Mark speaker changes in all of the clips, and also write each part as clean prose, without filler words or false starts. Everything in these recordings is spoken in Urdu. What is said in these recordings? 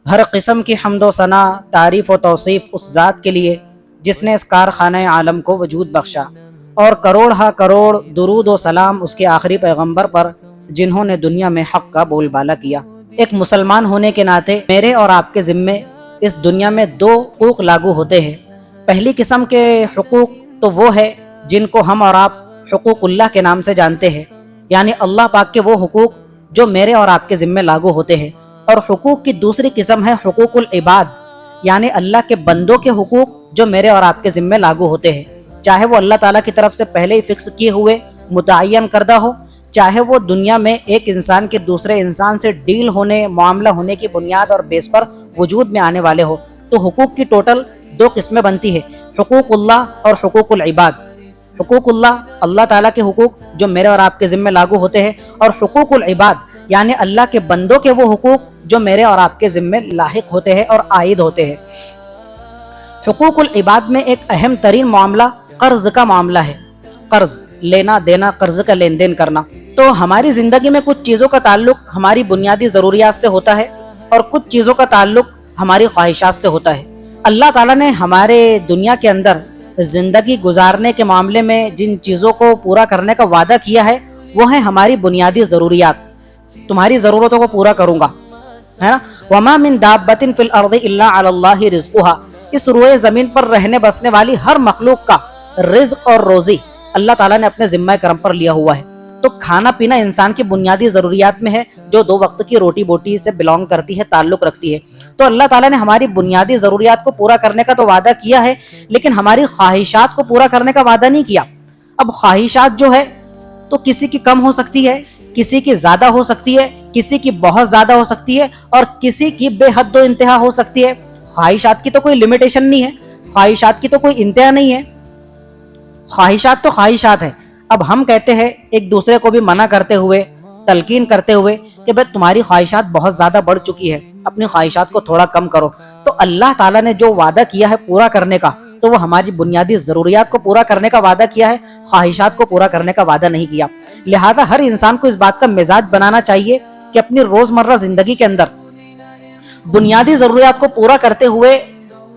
Speaker 1: ہر قسم کی حمد و ثنا، تعریف و توصیف اس ذات کے لیے جس نے اس کارخانہ عالم کو وجود بخشا، اور کروڑ ہا کروڑ درود و سلام اس کے آخری پیغمبر پر جنہوں نے دنیا میں حق کا بول بالا کیا۔ ایک مسلمان ہونے کے ناطے میرے اور آپ کے ذمے اس دنیا میں دو حقوق لاگو ہوتے ہیں۔ پہلی قسم کے حقوق تو وہ ہے جن کو ہم اور آپ حقوق اللہ کے نام سے جانتے ہیں، یعنی اللہ پاک کے وہ حقوق جو میرے اور آپ کے ذمے لاگو ہوتے ہیں۔ اور حقوق کی دوسری قسم ہے حقوق العباد، یعنی اللہ کے بندوں کے حقوق جو میرے اور آپ کے ذمے لاگو ہوتے ہیں، چاہے وہ اللہ تعالیٰ کی طرف سے پہلے ہی فکس کیے ہوئے متعین کردہ ہو، چاہے وہ دنیا میں ایک انسان کے دوسرے انسان سے ڈیل ہونے، معاملہ ہونے کی بنیاد اور بیس پر وجود میں آنے والے ہو۔ تو حقوق کی ٹوٹل دو قسمیں بنتی ہے، حقوق اللہ اور حقوق العباد۔ حقوق اللہ، اللہ تعالیٰ کے حقوق جو میرے اور آپ کے ذمے لاگو ہوتے ہیں، اور حقوق العباد یعنی اللہ کے بندوں کے وہ حقوق جو میرے اور آپ کے ذمے لاحق ہوتے ہیں اور عائد ہوتے ہیں۔ حقوق العباد میں ایک اہم ترین معاملہ قرض کا معاملہ ہے۔ قرض لینا دینا، قرض کا لین دین کرنا۔ تو ہماری زندگی میں کچھ چیزوں کا تعلق ہماری بنیادی ضروریات سے ہوتا ہے اور کچھ چیزوں کا تعلق ہماری خواہشات سے ہوتا ہے۔ اللہ تعالیٰ نے ہمارے دنیا کے اندر زندگی گزارنے کے معاملے میں جن چیزوں کو پورا کرنے کا وعدہ کیا ہے وہ ہیں ہماری بنیادی ضروریات۔ تمہاری ضرورتوں کو پورا کروں گا، ہے نا۔ وَمَا مِن دَابَّةٍ فِي الْأَرْضِ إِلَّا عَلَى اللَّهِ رِزْقُهَا، اس روئے زمین پر رہنے بسنے والی ہر مخلوق کا رزق اور روزی اللہ تعالیٰ نے اپنے ذمہ کرم پر لیا ہوا ہے۔ تو کھانا پینا انسان کی بنیادی ضروریات میں ہے، جو دو وقت کی روٹی بوٹی سے بلونگ کرتی ہے، تعلق رکھتی ہے۔ تو اللہ تعالیٰ نے ہماری بنیادی ضروریات کو پورا کرنے کا تو وعدہ کیا ہے، لیکن ہماری خواہشات کو پورا کرنے کا وعدہ نہیں کیا۔ اب خواہشات جو ہے تو کسی کی کم ہو سکتی ہے، کسی کی زیادہ ہو سکتی ہے، کسی کی بہت زیادہ ہو سکتی ہے، اور کسی کی بے حد و انتہا ہو سکتی ہے۔ خواہشات کی تو کوئی لمیٹیشن نہیں ہے، خواہشات کی تو کوئی انتہا نہیں ہے۔ خواہشات تو خواہشات ہیں۔ اب ہم کہتے ہیں ایک دوسرے کو بھی منع کرتے ہوئے، تلقین کرتے ہوئے کہ بھئی تمہاری خواہشات بہت زیادہ بڑھ چکی ہے، اپنی خواہشات کو تھوڑا کم کرو۔ تو اللہ تعالیٰ نے جو وعدہ کیا ہے پورا کرنے کا، تو وہ ہماری بنیادی ضروریات کو پورا کرنے کا وعدہ کیا ہے، خواہشات کو پورا کرنے کا وعدہ نہیں کیا۔ لہذا ہر انسان کو اس بات کا مزاج بنانا چاہیے کہ اپنی روزمرہ زندگی کے اندر بنیادی ضروریات کو پورا کرتے ہوئے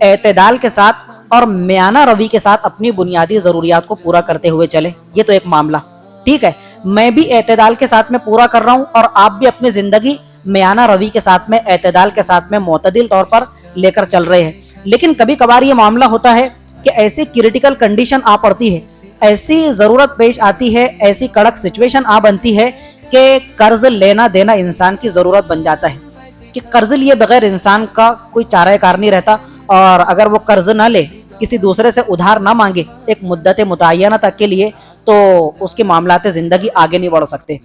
Speaker 1: اعتدال کے ساتھ اور میانہ روی کے ساتھ اپنی بنیادی ضروریات کو پورا کرتے ہوئے چلے۔ یہ تو ایک معاملہ ٹھیک ہے، میں بھی اعتدال کے ساتھ میں پورا کر رہا ہوں، اور آپ بھی اپنی زندگی میانہ روی کے ساتھ میں، اعتدال کے ساتھ میں، معتدل طور پر لے کر چل رہے ہیں۔ لیکن کبھی کبھار یہ معاملہ ہوتا ہے کہ ایسی کریٹیکل کنڈیشن آ پڑتی ہے، ایسی ضرورت پیش آتی ہے، ایسی کڑک سچویشن آ بنتی ہے کہ قرض لینا دینا انسان کی ضرورت بن جاتا ہے، کہ قرض لیے بغیر انسان کا کوئی چارہ کار نہیں رہتا، اور اگر وہ قرض نہ لے، کسی دوسرے سے ادھار نہ مانگے ایک مدت متعینہ تک کے لیے، تو اس کے معاملات زندگی آگے نہیں بڑھ سکتے۔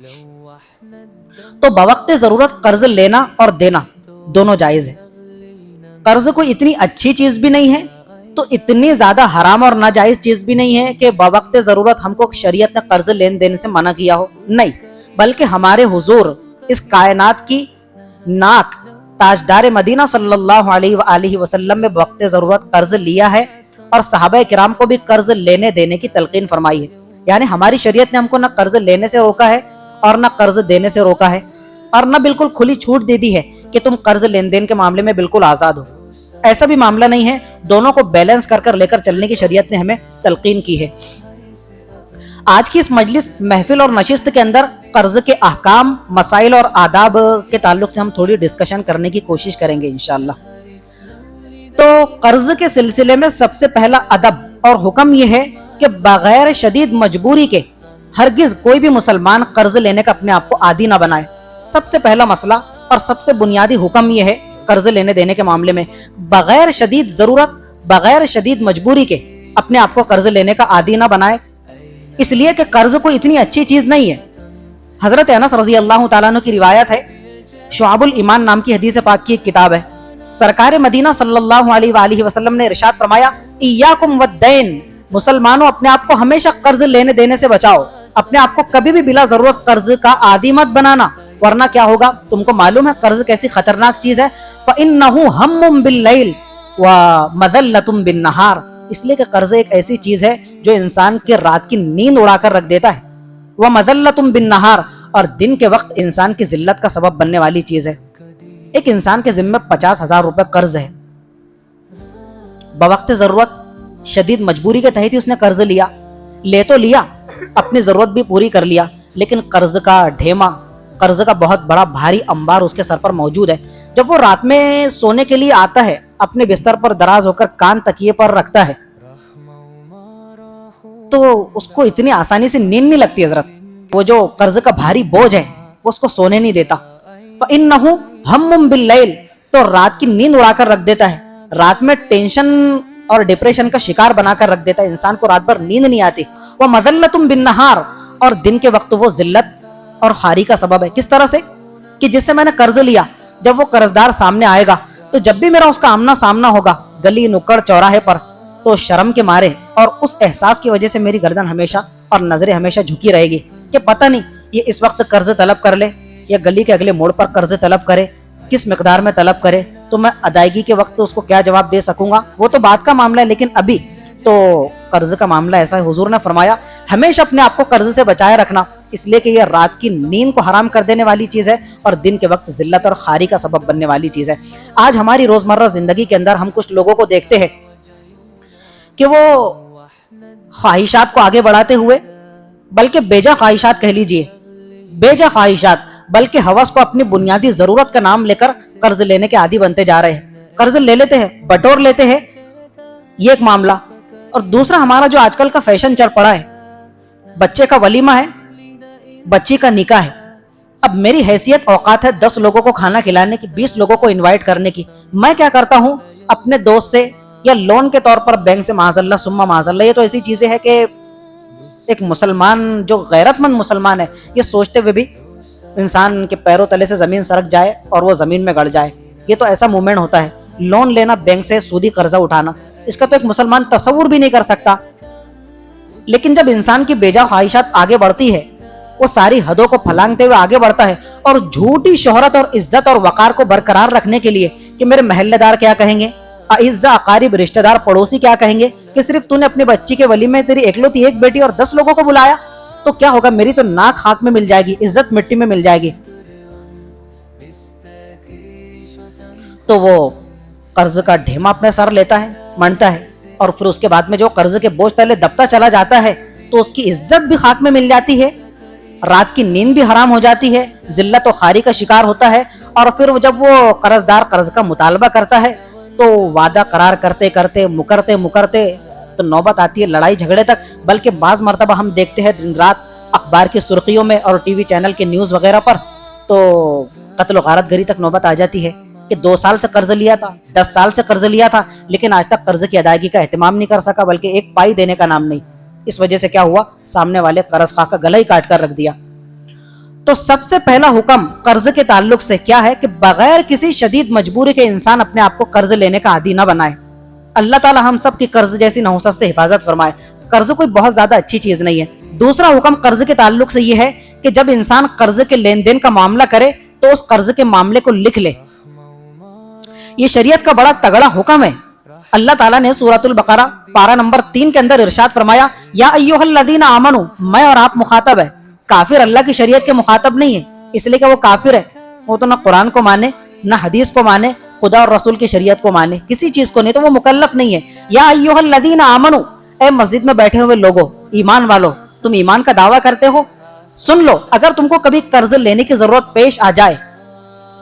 Speaker 1: تو بوقت ضرورت قرض لینا اور دینا دونوں جائز ہے۔ قرض کوئی اتنی اچھی چیز بھی نہیں ہے، تو اتنی زیادہ حرام اور ناجائز چیز بھی نہیں ہے کہ بوقت ضرورت ہم کو شریعت نے قرض لین دین سے منع کیا ہو، نہیں، بلکہ ہمارے حضور اس کائنات کی ناک تاجدار مدینہ صلی اللہ علیہ وآلہ وسلم میں بوقت ضرورت قرض لیا ہے، اور صحابہ کرام کو بھی قرض لینے دینے کی تلقین فرمائی ہے۔ یعنی ہماری شریعت نے ہم کو نہ قرض لینے سے روکا ہے اور نہ قرض دینے سے روکا ہے، اور نہ بالکل کھلی چھوٹ دے دی ہے کہ تم قرض لین دین کے معاملے میں بالکل آزاد ہو۔ ایسا بھی معاملہ نہیں ہے، دونوں کو بیلنس کر کر لے کر چلنے کی شریعت نے ہمیں تلقین کی ہے۔ آج کی اس مجلس، محفل اور نشست کے اندر قرض کے احکام، مسائل اور آداب کے تعلق سے ہم تھوڑی ڈسکشن کرنے کی کوشش کریں گے انشاءاللہ۔ تو قرض کے سلسلے میں سب سے پہلا ادب اور حکم یہ ہے کہ بغیر شدید مجبوری کے ہرگز کوئی بھی مسلمان قرض لینے کا اپنے آپ کو عادی نہ بنائے۔ سب سے پہلا مسئلہ اور سب سے بنیادی حکم یہ ہے قرض لینے دینے کے معاملے میں، بغیر شدید ضرورت، بغیر شدید مجبوری کے اپنے آپ کو قرض لینے کا عادی نہ بنائے، اس لیے کہ قرض کوئی اتنی اچھی چیز نہیں ہے۔ حضرت انس رضی اللہ تعالیٰ عنہ کی روایت ہے، شعب الایمان نام کی حدیث پاک کی ایک کتاب ہے، سرکار مدینہ صلی اللہ علیہ وآلہ وسلم نے ارشاد فرمایا، ایاکم والدین، مسلمانوں اپنے آپ کو ہمیشہ قرض لینے دینے سے بچاؤ، اپنے آپ کو کبھی بھی بلا ضرورت قرض کا عادی مت بنانا، ورنہ کیا ہوگا؟ تم کو معلوم ہے قرض کیسی خطرناک چیز ہے، فَإِنَّهُ هَمٌّ بِاللَّيْلِ وَمَذَلَّةٌ بِالنَّهَارِ، اس لیے کہ قرض ایک ایسی چیز ہے جو انسان کے رات کی نیند اڑا کر رکھ دیتا ہے، وَمَذَلَّةٌ بِالنَّهَارِ، اور دن کے وقت انسان کی ذلت کا سبب بننے والی چیز ہے۔ ایک انسان کے ذمے 50,000 روپے قرض ہے، بوقت ضرورت شدید مجبوری کے تحت ہی اس نے قرض لیا، لے تو لیا، اپنی ضرورت بھی پوری کر لیا، لیکن قرض کا ڈھیما، قرض کا بہت بڑا بھاری انبار اس کے سر پر موجود ہے۔ جب وہ رات میں سونے کے لیے آتا ہے، اپنے بستر پر دراز ہو کر کان تکیے پر رکھتا ہے، تو اس کو اتنی آسانی سے نیند نہیں لگتی حضرت۔ وہ جو قرض کا بھاری بوجھ ہے وہ اس کو سونے نہیں دیتا۔ فَإِنَّهُ هَمٌّ بِاللَّيْلِ، تو رات کی نیند اڑا کر رکھ دیتا ہے، رات میں ٹینشن اور ڈپریشن کا شکار بنا کر رکھ دیتا ہے، انسان کو رات بھر نیند نہیں آتی۔ وَمَذَلَّةٌ بِالنَّهَارِ، اور دن کے وقت وہ ذلت اور خاری کا سبب ہے۔ کس طرح سے کہ جس سے میں نے قرض لیا، جب وہ قرضدار سامنے آئے گا تو جب بھی میرا اس کا آمنا سامنا ہوگا گلی نکڑ چوراہے پر، تو شرم کے مارے اور اس احساس کی وجہ سے میری گردن ہمیشہ اور نظریں ہمیشہ جھکی رہے گی کہ پتہ نہیں یہ اس وقت قرض طلب کر لے یا گلی کے اگلے موڑ پر قرض طلب کرے، کس مقدار میں طلب کرے، تو میں ادائیگی کے وقت اس کو کیا جواب دے سکوں گا، وہ تو بات کا معاملہ ہے، لیکن ابھی تو قرض کا معاملہ ایسا ہے۔ حضور نے فرمایا ہمیشہ اپنے آپ کو قرض سے بچائے رکھنا، اس لیے کہ یہ رات کی نیند کو حرام کر دینے والی چیز ہے اور دن کے وقت ذلت اور خاری کا سبب بننے والی چیز ہے۔ آج ہماری روزمرہ زندگی کے اندر ہم کچھ لوگوں کو دیکھتے ہیں کہ وہ خواہشات کو آگے بڑھاتے ہوئے، بلکہ بیجا خواہشات کہہ لیجئے، بیجا خواہشات، بلکہ ہوس کو اپنی بنیادی ضرورت کا نام لے کر قرض لینے کے عادی بنتے جا رہے ہیں۔ قرض لے لیتے ہیں، بٹور لیتے ہیں، یہ ایک معاملہ۔ اور دوسرا ہمارا جو آج کل کا فیشن چل پڑا ہے، بچے کا ولیمہ ہے، بچی کا نکاح ہے، اب میری حیثیت اوقات ہے 10 لوگوں کو کھانا کھلانے کی، 20 لوگوں کو انوائٹ کرنے کی، میں کیا کرتا ہوں اپنے دوست سے یا لون کے طور پر بینک سے، معاذ اللہ ثم معاذ اللہ، یہ تو ایسی چیزیں ہے کہ ایک مسلمان جو غیرت مند مسلمان ہے یہ سوچتے ہوئے بھی انسان کے پیروں تلے سے زمین سرک جائے اور وہ زمین میں گڑ جائے، یہ تو ایسا مومنٹ ہوتا ہے۔ لون لینا، بینک سے سودی قرضہ اٹھانا، اس کا تو ایک مسلمان تصور بھی نہیں کر سکتا۔ لیکن جب انسان کی بیجا خواہشات آگے بڑھتی ہے، وہ ساری حدوں کو پھلانگتے ہوئے آگے بڑھتا ہے اور جھوٹی شہرت اور عزت اور وقار کو برقرار رکھنے کے لیے کہ میرے محلے دار کیا کہیں گے، اعزا اقارب رشتہ دار پڑوسی کیا کہیں گے، کہ صرف تو نے اپنی بچی کے ولیمے میں تیری اکلوتی ایک بیٹی اور 10 لوگوں کو بلایا تو کیا ہوگا، میری تو ناک خاک میں مل جائے گی، عزت مٹی میں مل جائے گی۔ تو وہ قرض کا ڈھیما اپنے سر لیتا ہے، منتا ہے، اور پھر اس کے بعد میں جو قرض کے بوجھ تلے دبتا چلا جاتا ہے تو اس کی عزت بھی خاک میں مل جاتی ہے، رات کی نیند بھی حرام ہو جاتی ہے، ذلت و خاری کا شکار ہوتا ہے، اور پھر جب وہ قرض دار قرض کا مطالبہ کرتا ہے تو وعدہ قرار کرتے کرتے مکرتے تو نوبت آتی ہے لڑائی جھگڑے تک، بلکہ بعض مرتبہ ہم دیکھتے ہیں دن رات اخبار کی سرخیوں میں اور ٹی وی چینل کے نیوز وغیرہ پر تو قتل و غارت گری تک نوبت آ جاتی ہے کہ 2 سال سے قرض لیا تھا، 10 سال سے قرض لیا تھا، لیکن آج تک قرض کی ادائیگی کا اہتمام نہیں کر سکا، بلکہ ایک پائی دینے کا نام نہیں۔ اس وجہ سے کیا ہوا، سامنے والے قرض خواہ کا گلا ہی کاٹ کر رکھ دیا۔ تو سب سے پہلا حکم قرض کے تعلق سے کیا ہے کہ بغیر کسی شدید مجبوری کے انسان اپنے آپ کو قرض لینے کا عادی نہ بنائے۔ اللہ تعالی ہم سب کی قرض جیسی نحوست سے حفاظت فرمائے۔ قرض کوئی بہت زیادہ اچھی چیز نہیں ہے۔ دوسرا حکم قرض کے تعلق سے یہ ہے کہ جب انسان قرض کے لین دین کا معاملہ کرے تو اس قرض کے معاملے کو لکھ لے۔ یہ شریعت کا بڑا تگڑا حکم ہے۔ اللہ تعالیٰ نے سورۃ البقرہ پارہ نمبر 3 کے اندر ارشاد فرمایا، یا ایھا الذین آمنوا، میں اور آپ مخاطب ہے، کافر اللہ کی شریعت کے مخاطب نہیں ہے، اس لیے کہ وہ کافر ہے، وہ تو نہ قرآن کو مانے نہ حدیث کو مانے، خدا اور رسول کی شریعت کو مانے، کسی چیز کو نہیں، تو وہ مکلف نہیں ہے۔ یا ایھا الذین آمنوا، اے مسجد میں بیٹھے ہوئے لوگو، ایمان والو، تم ایمان کا دعویٰ کرتے ہو، سن لو، اگر تم کو کبھی قرض لینے کی ضرورت پیش آ جائے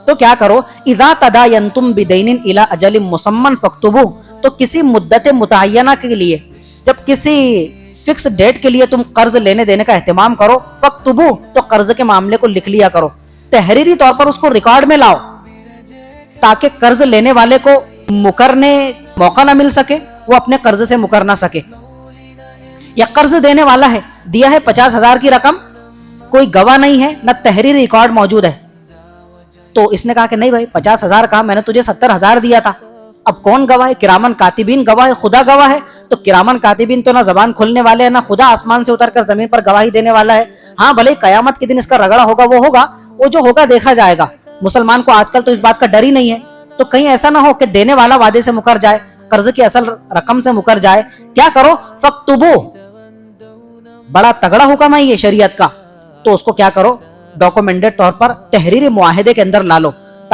Speaker 1: تو کیا کرو، اذا تداینتم بدین الی اجل مسمى فاکتبوہ، تو کسی مدت متعینہ کے لیے، جب کسی فکس ڈیٹ کے لیے تم قرض لینے دینے کا اہتمام کرو، فاکتبوہ، تو قرض کے معاملے کو لکھ لیا کرو، تحریری طور پر اس کو ریکارڈ میں لاؤ، تاکہ قرض لینے والے کو مکرنے موقع نہ مل سکے، وہ اپنے قرض سے مکر نہ سکے۔ یا قرض دینے والا ہے، دیا ہے 50,000 کی رقم، کوئی گواہ نہیں ہے، نہ تحریری ریکارڈ موجود ہے، تو اس نے کہا کہ نہیں بھائی 50,000 کہا، میں نے تجھے 70,000 دیا تھا، اب کون گواہ ہے؟ کرامن کاتبین گواہ ہے، خدا گواہ ہے، تو کرامن کاتبین تو نہ زبان کھولنے والے ہیں، نہ خدا آسمان سے اتر کر زمین پر گواہی دینے والا ہے۔ ہاں بھلے قیامت کے دن اس کا رگڑا ہوگا، وہ جو ہوگا دیکھا جائے گا۔ مسلمان کو آج کل تو اس بات کا ڈر ہی نہیں ہے، تو کہیں ایسا نہ ہو کہ دینے والا وعدے سے مکر جائے، قرض کی اصل رقم سے مکر جائے، کیا کرو، فاکتبوہ، بڑا تگڑا حکم ہے یہ شریعت کا، تو اس کو کیا کرو، ڈاکومنٹڈ طور پر تحریری معاہدے کے اندر لا لو،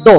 Speaker 1: 2,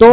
Speaker 1: 2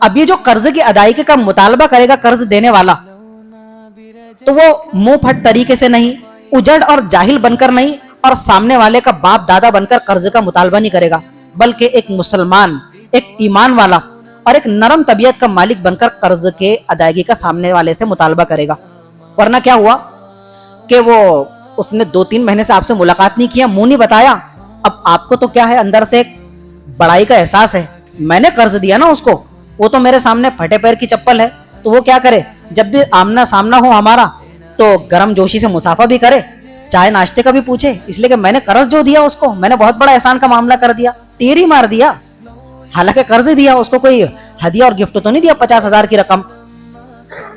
Speaker 1: اب یہ جو قرض کی ادائیگی کا مطالبہ کرے گا قرض دینے والا، تو وہ منہ پھٹ طریقے سے نہیں، اجڑ اور جاہل بن کر نہیں، اور سامنے والے کا باپ دادا بن کر قرض کا مطالبہ نہیں کرے گا، بلکہ ایک مسلمان، ایک ایمان والا اور ایک نرم طبیعت کا مالک بن کر قرض کے ادائیگی کا سامنے والے سے مطالبہ کرے گا۔ ورنہ کیا ہوا کہ اس نے 2-3 مہینے سے آپ سے ملاقات نہیں کیا، منہ نہیں بتایا، اب آپ کو تو کیا ہے، اندر سے ایک بڑائی کا احساس ہے، میں نے قرض دیا نا اس کو، وہ تو میرے سامنے پھٹے پیر کی چپل ہے، تو وہ کیا کرے، جب بھی آمنا سامنا ہو ہمارا تو گرم جوشی سے مسافہ بھی کرے، چائے ناشتے کا بھی پوچھے، اس لیے کہ میں نے قرض جو دیا اس کو، میں نے بہت بڑا احسان کا معاملہ کر دیا، تیری مار دیا، حالانکہ قرض دیا اس کو، کوئی ہدیہ اور گفٹ تو نہیں دیا 50,000 کی رقم۔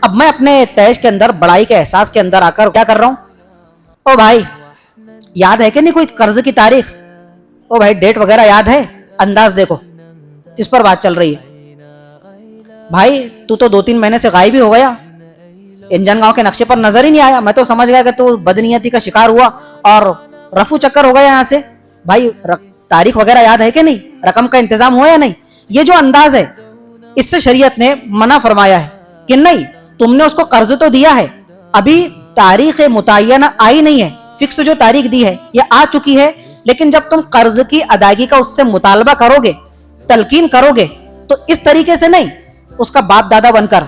Speaker 1: اب میں اپنے تیش کے اندر، بڑائی کے احساس کے اندر آ کر کیا کر رہا ہوں، او بھائی یاد ہے کہ نہیں کوئی قرض کی تاریخ، او بھائی ڈیٹ وغیرہ یاد ہے، انداز دیکھو کس پر بات چل رہی ہے، بھائی تو 2-3 مہینے سے غائب ہی ہو گیا، انجن گاؤں کے نقشے پر نظر ہی نہیں آیا، میں تو سمجھ گیا کہ تو بدنیتی کا شکار ہوا اور رفو چکر ہو گیا یہاں سے، بھائی تاریخ وغیرہ یاد ہے کہ نہیں، رقم کا انتظام ہوا یا نہیں۔ یہ جو انداز ہے اس سے شریعت نے منع فرمایا ہے کہ نہیں، تم نے اس کو قرض تو دیا ہے، ابھی تاریخ متعینہ آئی نہیں ہے، فکس جو تاریخ دی ہے یہ آ چکی ہے، لیکن جب تم قرض کی ادائیگی کا اس سے مطالبہ کرو گے، تلقین کرو گے، تو اس طریقے سے نہیں، اس کا باپ دادا بن کر،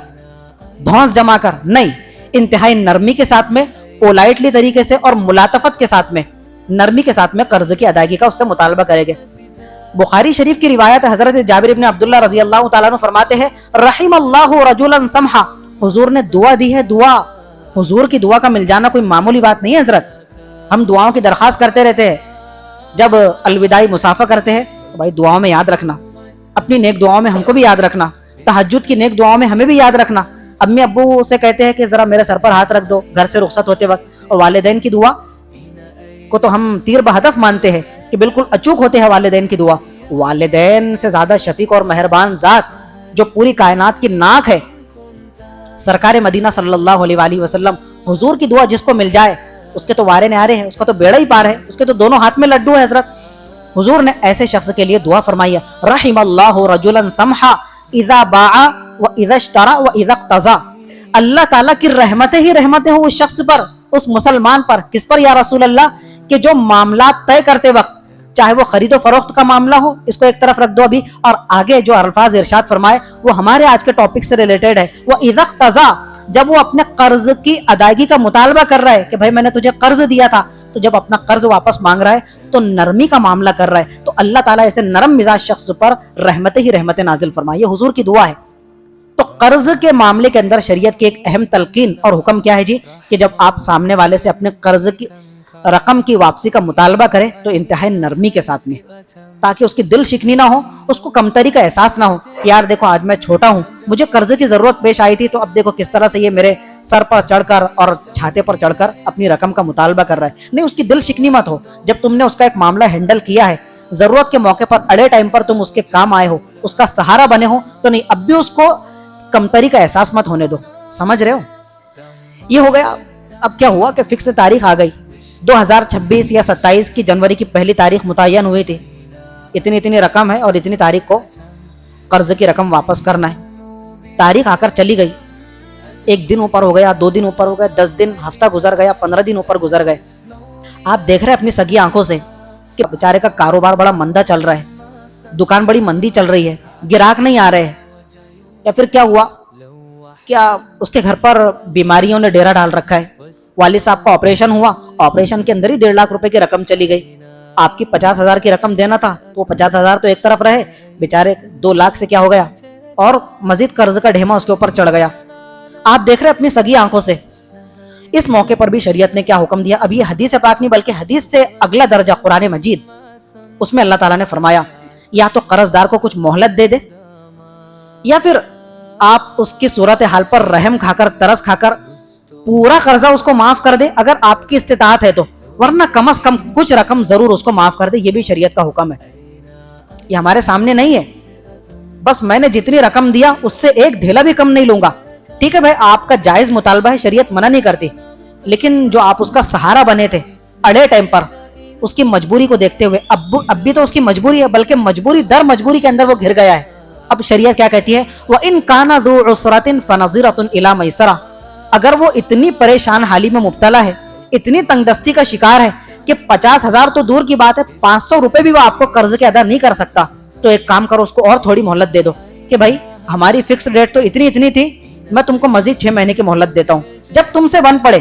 Speaker 1: دھونس جما کر نہیں، انتہائی نرمی کے ساتھ میں، پولائٹلی طریقے سے اور ملاطفت کے ساتھ میں، نرمی کے ساتھ میں قرض کی ادائیگی کا اس سے مطالبہ کرے گے۔ بخاری شریف کی روایت حضرت جابر بن عبداللہ رضی اللہ تعالیٰ عنہ فرماتے ہیں، رحم اللہ رجلا سمحا، حضور نے دعا دی ہے، دعا، حضور کی دعا کا مل جانا کوئی معمولی بات نہیں ہے حضرت، ہم دعاؤں کی درخواست کرتے رہتے ہیں، جب الوداعی مسافہ کرتے ہیں تو بھائی دعاؤں میں یاد رکھنا، اپنی نیک دعاؤں میں ہم کو بھی یاد رکھنا، تہجد کی نیک دعاؤں میں ہمیں بھی یاد رکھنا، امی ابو سے کہتے ہیں کہ ذرا میرے سر پر ہاتھ رکھ دو گھر سے رخصت ہوتے وقت، اور والدین کی دعا کو تو ہم تیر بہدف مانتے ہیں کہ بالکل اچوک ہوتے ہیں والدین کی دعا، والدین سے زیادہ شفیق اور مہربان ذات جو پوری کائنات کی ناک ہے، سرکار مدینہ صلی اللہ علیہ وآلہ وسلم، حضور کی دعا جس کو مل جائے اس کے تو وارے نیارے ہیں، اس کا تو بیڑا ہی پار ہے، اس کے تو دونوں ہاتھ میں لڈو ہے حضرت۔ حضور نے ایسے شخص کے لیے دعا فرمائی ہے، رحم اللہ رجلا سمحا اذا باع و اذا اشترى و اذا اقتضى، اللہ تعالیٰ کی رحمتیں ہی رحمتیں ہوں اس شخص پر، اس مسلمان پر، کس پر یا رسول اللہ، کہ جو معاملات طے کرتے وقت، چاہے وہ خرید و فروخت کا معاملہ ہو، اس کو ایک طرف رکھ دو ابھی، اور آگے جو الفاظ ارشاد فرمائے وہ ہمارے آج کے ٹاپک سے ریلیٹڈ ہے، وہ اذا اقتضى، جب وہ اپنے قرض کی ادائیگی کا مطالبہ کر رہا ہے کہ بھائی میں نے تجھے قرض دیا تھا، تو جب اپنا قرض واپس مانگ رہا ہے تو نرمی کا معاملہ کر رہا ہے، تو اللہ تعالیٰ ایسے نرم مزاج شخص پر رحمتیں ہی رحمتیں نازل فرمائے، یہ حضور کی دعا ہے۔ تو قرض کے معاملے کے اندر شریعت کی ایک اہم تلقین اور حکم کیا ہے جی، کہ جب آپ سامنے والے سے اپنے قرض کی رقم کی واپسی کا مطالبہ کریں تو انتہائی نرمی کے ساتھ میں، تاکہ اس کی دل شکنی نہ ہو، اس کو کمتری کا احساس نہ ہو، یار دیکھو آج میں چھوٹا ہوں، مجھے قرض کی ضرورت پیش آئی تھی، تو اب دیکھو کس طرح سے یہ میرے سر پر چڑھ کر اور چھاتے پر چڑھ کر اپنی رقم کا مطالبہ کر رہا ہے، نہیں، اس کی دل شکنی مت ہو، جب تم نے اس کا ایک معاملہ ہینڈل کیا ہے، ضرورت کے موقع پر اڑے ٹائم پر تم اس کے کام آئے ہو، اس کا سہارا بنے ہو، تو نہیں، اب بھی اس کو کمتری کا احساس مت ہونے دو، سمجھ رہے ہو۔ یہ ہو گیا۔ اب کیا ہوا کہ فکس تاریخ آ گئی، 2026 یا 27 کی جنوری کی پہلی تاریخ متعین ہوئی تھی، اتنی رقم ہے اور اتنی تاریخ کو قرض کی رقم واپس کرنا ہے، تاریخ آ کر چلی گئی، 1 دن اوپر ہو گیا، 2 دن اوپر ہو گئے، 10 دن، ہفتہ گزر گیا، 15 دن اوپر گزر گئے، آپ دیکھ رہے ہیں اپنی سگی آنکھوں سے کہ بیچارے کا کاروبار بڑا مندہ چل رہا ہے، دکان بڑی مندی چل رہی ہے، گراہک نہیں آ رہے ہیں، یا پھر کیا ہوا، کیا اس کے گھر پر بیماریوں نے ڈیرا ڈال رکھا ہے، والد صاحب کا آپریشن ہوا، آپریشن کے اندر ہی 1.5 لاکھ روپے کی رقم چلی گئی، آپ کی 50,000 کی رقم دینا تھا، تو وہ 50,000 تو ایک طرف رہے، بیچارے 2 لاکھ سے کیا ہو گیا، اور مزید قرض کا ڈھیما اس کے اوپر چڑھ گیا، آپ دیکھ رہے اپنی سگی آنکھوں سے۔ اس موقع پر بھی شریعت نے کیا حکم دیا، اب یہ حدیث پاک نہیں بلکہ حدیث سے اگلا درجہ قرآن مجید، اس میں اللہ تعالیٰ نے فرمایا یا تو قرض دار کو کچھ مہلت دے دے، یا پھر آپ اس کی صورتحال پر رحم کھا کر، ترس کھا کر پورا قرضہ اس کو معاف کر دے اگر آپ کی استطاعت ہے تو، ورنہ کم از کم کچھ رقم ضرور اس کو معاف کر دے، یہ بھی شریعت کا حکم ہے، یہ ہمارے سامنے نہیں ہے، بس میں نے جتنی رقم دیا اس سے ایک دھیلا بھی کم نہیں لوں گا، ٹھیک ہے بھائی آپ کا جائز مطالبہ ہے، شریعت منع نہیں کرتی، لیکن جو آپ اس کا سہارا بنے تھے اڑے ٹائم پر، اس کی مجبوری کو دیکھتے ہوئے، اب بھی تو اس کی مجبوری ہے، بلکہ مجبوری در مجبوری کے اندر وہ گھر گیا ہے، اب شریعت کیا کہتی ہے؟ وَإِن كَانَ ذُو عُسْرَةٍ فَنَظِرَةٌ إِلَىٰ مَيْسَرَةٍ، اگر وہ اتنی پریشان حالی میں مبتلا ہے، اتنی تنگ دستی کا شکار ہے کہ 50,000 تو دور کی بات ہے، 500 روپے بھی وہ آپ کو قرض کے ادا نہیں کر سکتا، تو ایک کام کرو، اس کو اور تھوڑی مہلت دے دو کہ بھائی ہماری فکس ڈیٹ تو اتنی تھی، میں تم کو مزید 6 مہینے کی مہلت دیتا ہوں جب تم سے بن پڑے۔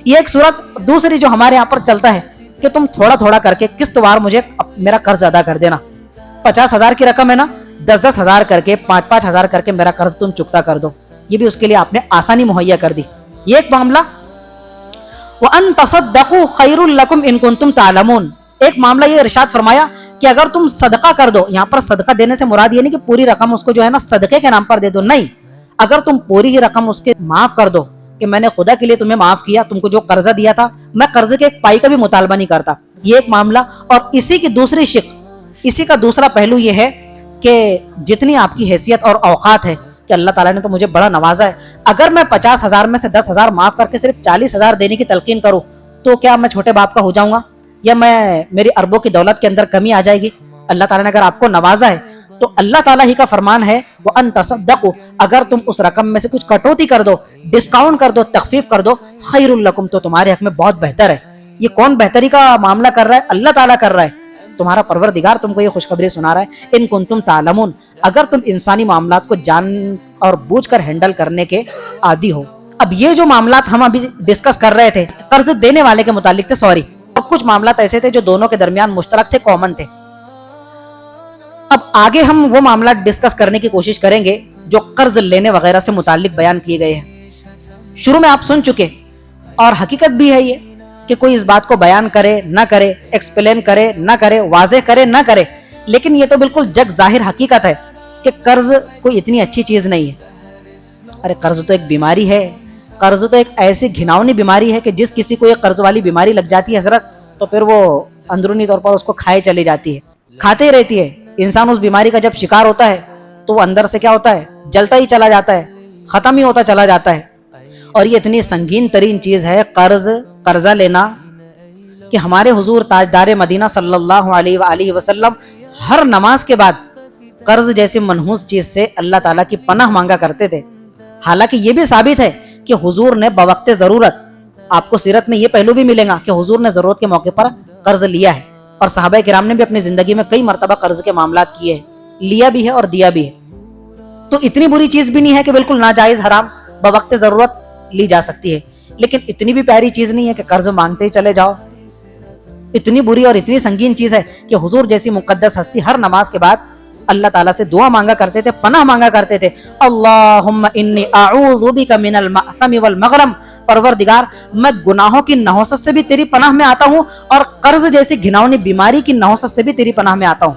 Speaker 1: یہ ایک صورت۔ دوسری جو ہمارے یہاں پر چلتا ہے کہ تم تھوڑا تھوڑا کر کے قسط وار مجھے میرا قرض ادا کر دینا، 50,000 کی رقم ہے نا، 10,000 کر کے 5,000 کر کے میرا قرض تم چکتا کر دو۔ یہ بھی اس کے لیے آپ نے آسانی مہیا کر دی۔ یہ ایک معاملہ۔ وَأَن تَصَدَّقُوا خَيْرٌ لَكُمْ إِن كُنتُمْ تَعْلَمُونَ، ایک معاملہ یہ ارشاد فرمایا کہ اگر تم صدقہ کر دو، یہاں پر صدقہ دینے سے مراد یہ نہیں کہ پوری رقم اس کو جو ہے نا صدقے کے نام پر دے دو، نہیں، اگر تم پوری ہی رقم اس کے معاف کر دو کہ میں نے خدا کے لیے تمہیں معاف کیا، تم کو جو قرضہ دیا تھا میں قرضے کے ایک پائی کا بھی مطالبہ نہیں کرتا، یہ ایک معاملہ۔ اور اسی کی دوسری شق، اسی کا دوسرا پہلو یہ ہے کہ جتنی آپ کی حیثیت اور اوقات ہے کہ اللہ تعالیٰ نے تو مجھے بڑا نوازا ہے، اگر میں 50,000 میں سے 10,000 معاف کر کے صرف 40,000 دینے کی تلقین کروں تو کیا میں چھوٹے باپ کا ہو جاؤں گا، یا میری اربوں کی دولت کے اندر کمی آ جائے گی؟ اللہ تعالیٰ نے اگر آپ کو نوازا ہے تو اللہ تعالیٰ ہی کا فرمان ہے وَأَن تَصَدَّقُوا، اگر تم اس رقم میں سے کچھ کٹوتی کر دو، ڈسکاؤنٹ کر دو، تخفیف کر دو، خیر لکم، تو تمہارے حق میں بہت بہتر ہے۔ یہ کون بہتری کا معاملہ کر رہا ہے؟ اللہ تعالیٰ کر رہا ہے، تمہارا پروردگار تم کو یہ خوشخبری سنا رہا ہے، ان کنتم تعلمون، اگر تم انسانی معاملات کو جان اور بوجھ کر ہینڈل کرنے کے عادی ہو۔ اب یہ جو معاملات ہم ابھی ڈسکس کر رہے تھے قرض دینے والے کے متعلق تھے، سوری، اور کچھ معاملات ایسے تھے جو دونوں کے درمیان مشترک تھے، کامن تھے۔ اب آگے ہم وہ معاملات ڈسکس کرنے کی کوشش کریں گے جو قرض لینے وغیرہ سے متعلق بیان کیے گئے ہیں۔ شروع میں آپ سن چکے، اور حقیقت بھی ہے یہ کہ کوئی اس بات کو بیان کرے نہ کرے، ایکسپلین کرے نہ کرے، واضح کرے نہ کرے، لیکن یہ تو بالکل جگ ظاہر حقیقت ہے کہ قرض کوئی اتنی اچھی چیز نہیں ہے۔ ارے قرض تو ایک بیماری ہے، قرض تو ایک ایسی گھناؤنی بیماری ہے کہ جس کسی کو یہ قرض والی بیماری لگ جاتی ہے حضرت، تو پھر وہ اندرونی طور پر اس کو کھائے چلی جاتی ہے، کھاتے ہی رہتی ہے۔ انسان اس بیماری کا جب شکار ہوتا ہے تو وہ اندر سے کیا ہوتا ہے؟ جلتا ہی چلا جاتا ہے، ختم ہی ہوتا چلا جاتا ہے۔ اور یہ اتنی سنگین ترین چیز ہے قرضہ لینا کہ ہمارے حضور تاجدار مدینہ صلی اللہ علیہ وآلہ وسلم ہر نماز کے بعد قرض جیسی منحوس چیز سے اللہ تعالیٰ کی پناہ مانگا کرتے تھے۔ حالانکہ یہ بھی ثابت ہے کہ حضور نے بوقت ضرورت، آپ کو سیرت میں یہ پہلو بھی ملے گا کہ حضور نے ضرورت کے موقع پر قرض لیا ہے، اور صحابہ کرام نے بھی اپنی زندگی میں کئی مرتبہ قرض کے معاملات کیے ہیں، لیا بھی ہے اور دیا بھی ہے۔ تو اتنی بری چیز بھی نہیں ہے کہ بالکل ناجائز حرام، بوقت ضرورت لی جا سکتی ہے، لیکن اتنی بھی پیاری چیز نہیں ہے کہ قرض مانگتے ہی چلے جاؤ۔ اتنی بری اور اتنی سنگین چیز ہے کہ حضور جیسی مقدس ہستی ہر نماز کے بعد اللہ تعالیٰ سے دعا مانگا کرتے تھے، پناہ مانگا کرتے تھے، اللہم انی اعوذ بک من المأثم والمغرم، پروردگار میں گناہوں کی نحوست سے بھی تیری پناہ میں آتا ہوں، اور قرض جیسی گھناؤنی بیماری کی نحوست سے بھی تیری پناہ میں آتا ہوں،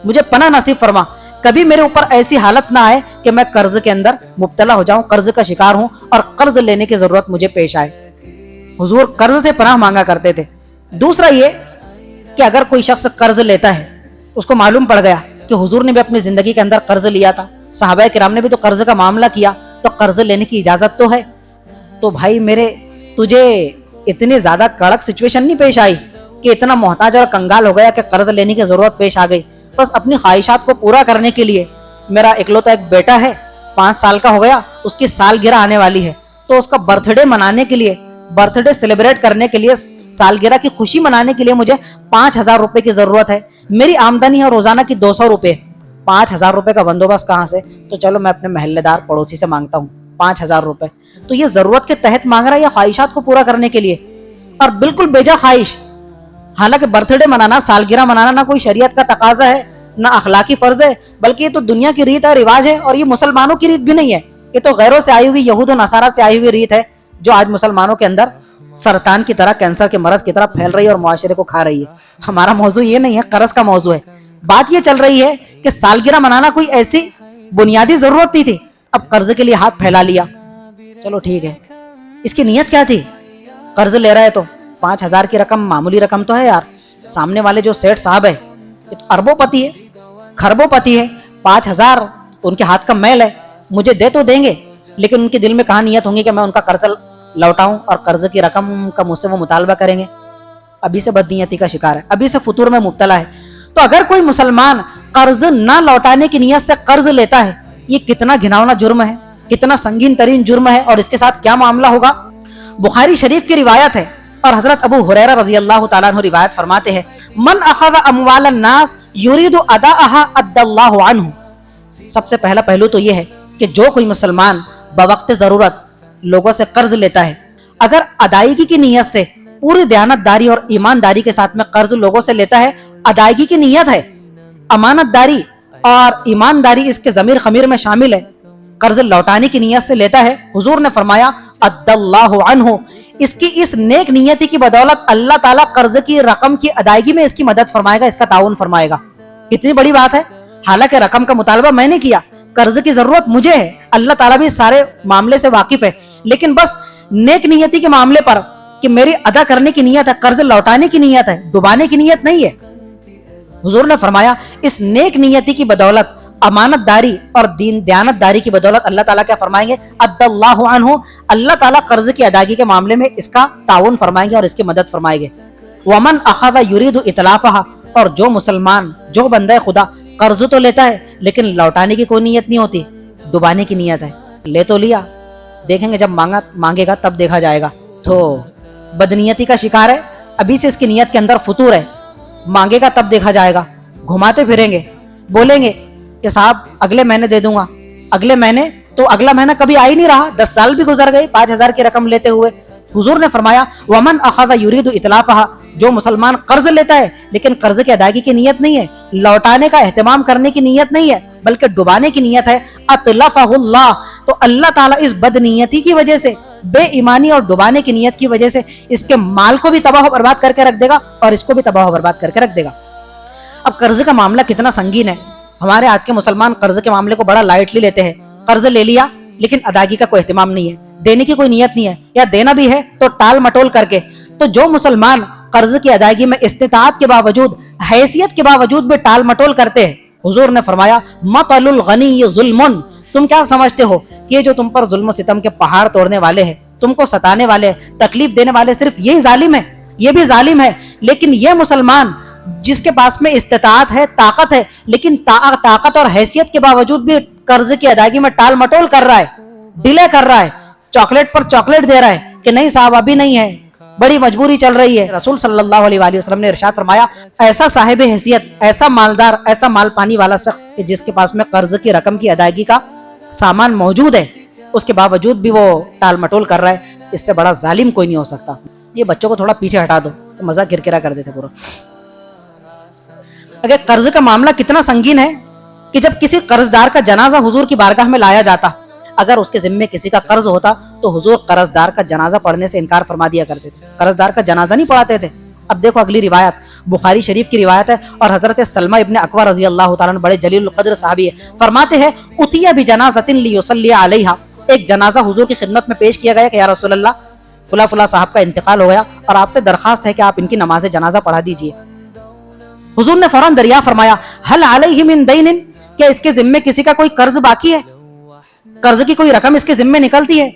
Speaker 1: مجھے پناہ نصیب فرما، کبھی میرے اوپر ایسی حالت نہ آئے کہ میں قرض کے اندر مبتلا ہو جاؤں، قرض کا شکار ہوں اور قرض لینے کی ضرورت مجھے پیش آئے۔ حضور قرض سے پناہ مانگا کرتے تھے۔ دوسرا یہ کہ اگر کوئی شخص قرض لیتا ہے، اس کو معلوم پڑ گیا کہ حضور نے بھی اپنی زندگی کے اندر قرض لیا تھا، صحابہ کرام نے بھی تو قرض کا معاملہ کیا، تو قرض لینے کی اجازت تو ہے، تو بھائی میرے تجھے اتنی زیادہ کڑک سچویشن نہیں پیش آئی کہ اتنا محتاج اور کنگال ہو گیا کہ قرض لینے کی ضرورت پیش آ گئی، بس اپنی خواہشات کو پورا کرنے کے لیے۔ میرا اکلوتا ایک بیٹا ہے، 5 سال کا ہو گیا، اس کی سالگرہ آنے والی ہے، تو اس کا برتھ ڈے منانے کے لیے، برتھ ڈے سیلیبریٹ کرنے کے لیے، سالگرہ کی خوشی منانے کے لیے مجھے 5,000 روپے کی ضرورت ہے۔ میری آمدنی ہے روزانہ کی 200 روپے، 5,000 روپے کا بندوبست کہاں سے؟ تو چلو میں اپنے محلے دار پڑوسی سے مانگتا ہوں 5,000 روپے۔ تو یہ ضرورت کے تحت مانگ رہا ہے یا خواہشات کو پورا کرنے کے لیے؟ اور بالکل بیجا خواہش۔ حالانکہ برتھ ڈے منانا، سالگرہ منانا نہ کوئی شریعت کا تقاضا ہے نہ اخلاقی فرض ہے، بلکہ یہ تو دنیا کی ریت ہے، رواج ہے، اور یہ مسلمانوں کی ریت بھی نہیں ہے، یہ تو غیروں سے آئی ہوئی، یہود و نصارہ سے آئی ہوئی ریت ہے، جو آج مسلمانوں کے اندر سرطان کی طرح، کینسر کے مرض کی طرح پھیل رہی ہے اور معاشرے کو کھا رہی ہے۔ ہمارا موضوع یہ نہیں ہے، قرض کا موضوع ہے۔ بات یہ چل رہی ہے کہ سالگرہ منانا کوئی ایسی بنیادی ضرورت نہیں تھی، اب قرض کے لیے ہاتھ پھیلا لیا۔ چلو ٹھیک ہے، اس کی نیت کیا تھی؟ قرض لے رہا ہے تو 5,000 کی رقم معمولی رقم تو ہے یار، سامنے والے جو سیٹ صاحب ہے یہ تو اربوں پتی ہے، خربوں پتی ہے، 5,000 ان کے ہاتھ کا میل ہے، مجھے دے تو دیں گے، لیکن ان کے دل میں کہاں نیت ہوں گی کہ میں ان کا قرض لوٹاؤں، اور قرض کی رقم کا مجھ سے وہ مطالبہ کریں گے؟ ابھی سے بدنیتی کا شکار ہے، ابھی سے فطور میں مبتلا ہے۔ تو اگر کوئی مسلمان قرض نہ لوٹانے کی نیت سے قرض لیتا ہے، یہ کتنا گھناؤنا جرم ہے، کتنا سنگین ترین جرم ہے، اور اس کے ساتھ کیا معاملہ ہوگا۔ بخاری شریف کی روایت ہے اور حضرت ابو ہریرہ رضی اللہ تعالیٰ عنہ روایت فرماتے ہیں، من اخذ اموال الناس یرید اداءها ادى اللہ عنہ۔ سب سے پہلا پہلو تو یہ ہے کہ جو کوئی مسلمان بوقت ضرورت لوگوں سے قرض لیتا ہے، اگر ادائیگی کی نیت سے پوری دیانت داری اور ایمانداری کے ساتھ میں قرض لوگوں سے لیتا ہے، ادائیگی کی نیت ہے، امانت داری اور ایمانداری اس کے ضمیر خمیر میں شامل ہے، قرض لوٹانے کی نیت سے لیتا ہے، حضور نے فرمایا ادى اللہ عنہ، اس کی اس نیک نیتی کی بدولت اللہ تعالیٰ قرض کی رقم کی ادائیگی میں اس کی مدد فرمائے گا، اس کا تعاون فرمائے گا۔ کتنی بڑی بات ہے، حالانکہ رقم کا مطالبہ میں نے کیا، قرض کی ضرورت مجھے ہے، اللہ تعالیٰ بھی سارے معاملے سے واقف ہے، لیکن بس نیک نیتی کے معاملے پر کہ میری ادا کرنے کی نیت ہے، قرض لوٹانے کی نیت ہے، ڈبانے کی نیت نہیں ہے۔ حضور نے فرمایا اس نیک نیتی کی بدولت، امانت داری اور دیانت داری کی بدولت اللہ تعالیٰ کیا فرمائیں گے، ادى اللہ عنہ، اللہ تعالیٰ قرض کی ادائیگی کے معاملے میں اس کا تعاون فرمائیں گے اور اس کی مدد فرمائیں گے۔ ومن اخذ یرید اتلافها، اور جو مسلمان، جو بندہ خدا قرض تو لیتا ہے لیکن لوٹانے کی کوئی نیت نہیں ہوتی، ڈبانے کی نیت ہے، لے تو لیا، دیکھیں گے جب مانگے گا تب دیکھا جائے گا، تو بدنیتی کا شکار ہے، ابھی سے اس کی نیت کے اندر فطور ہے، مانگے گا تب دیکھا جائے گا، گھماتے پھریں گے، بولیں گے کہ صاحب اگلے مہینے دے دوں گا، اگلے مہینے، تو اگلا مہینہ کبھی آ ہی نہیں رہا، 10 سال بھی گزر گئے 5000 کی رقم لیتے ہوئے۔ حضور نے فرمایا ومن اخذ یرید اتلافها، جو مسلمان قرض لیتا ہے لیکن قرض کی ادائیگی کی نیت نہیں ہے، لوٹانے کا اہتمام کرنے کی نیت نہیں ہے بلکہ ڈبانے کی نیت ہے، اتلفہ اللہ، تو اللہ تعالیٰ اس بدنیتی کی وجہ سے، بے ایمانی اور ڈبانے کی نیت کی وجہ سے اس کے مال کو بھی تباہ و برباد کر کے رکھ دے گا اور اس کو بھی تباہ و برباد کر کے رکھ دے گا۔ اب قرض کا معاملہ کتنا سنگین ہے، ہمارے آج کے مسلمان قرض کے معاملے کو بڑا لائٹلی لیتے ہیں، قرض لے لیا لیکن ادائیگی کا کوئی اہتمام نہیں ہے، دینے کی کوئی نیت نہیں ہے، یا دینا بھی ہے تو ٹال مٹول کر کے۔ تو جو مسلمان قرض کی ادائیگی میں استطاعت کے باوجود، حیثیت کے باوجود بھی ٹال مٹول کرتے ہیں، حضور نے فرمایا مطل الغنی ظلم، تم کیا سمجھتے ہو کہ یہ جو تم پر ظلم و ستم کے پہاڑ توڑنے والے ہیں، تم کو ستانے والے، تکلیف دینے والے، صرف یہی ظالم ہے؟ یہ بھی ظالم ہے، لیکن یہ مسلمان جس کے پاس میں استطاعت ہے، طاقت ہے، لیکن طاقت اور حیثیت کے باوجود بھی قرض کی ادائیگی میں ٹال مٹول کر رہا ہے، ڈیلے کر رہا ہے، چاکلیٹ پر چاکلیٹ دے رہا ہے کہ نہیں صاحب ابھی نہیں ہے، بڑی مجبوری چل رہی ہے۔ رسول صلی اللہ علیہ وآلہ وسلم نے ارشاد فرمایا ایسا صاحب حیثیت، ایسا مالدار، ایسا مال پانی والا شخص کہ جس کے پاس میں قرض کی رقم کی ادائیگی کا سامان موجود ہے، اس کے باوجود بھی وہ ٹال مٹول کر رہا ہے، اس سے بڑا ظالم کوئی نہیں ہو سکتا۔ یہ بچوں کو تھوڑا پیچھے ہٹا دو، مزہ کرکرا کر دیتے پورا۔ اگر قرض کا معاملہ کتنا سنگین ہے کہ جب کسی قرض دار کا جنازہ حضور کی بارگاہ میں لایا جاتا، اگر اس کے ذمے کسی کا قرض ہوتا تو حضور قرض دار کا جنازہ پڑھنے سے انکار فرما دیا کرتے تھے، قرض دار کا جنازہ نہیں پڑھاتے تھے۔ اب دیکھو اگلی روایت بخاری شریف کی روایت ہے اور حضرت سلمہ ابن اکوع رضی اللہ تعالیٰ عنہ بڑے جلیل القدر صحابی ہے، فرماتے ہیں اتیا بجنازۃ لیصلی علیہا، ایک جنازہ حضور کی خدمت میں پیش کیا گیا کہ یا رسول اللہ فلاں فلاں صاحب کا انتقال ہو گیا اور آپ سے درخواست ہے کہ آپ ان کی نماز جنازہ پڑھا دیجئے۔ حضور نے فوراً دریافت فرمایا هل علیہ من دین، کیا اس کے ذمے کسی کا کوئی قرض باقی ہے، قرض کی کوئی رقم اس کے ذمے نکلتی ہے؟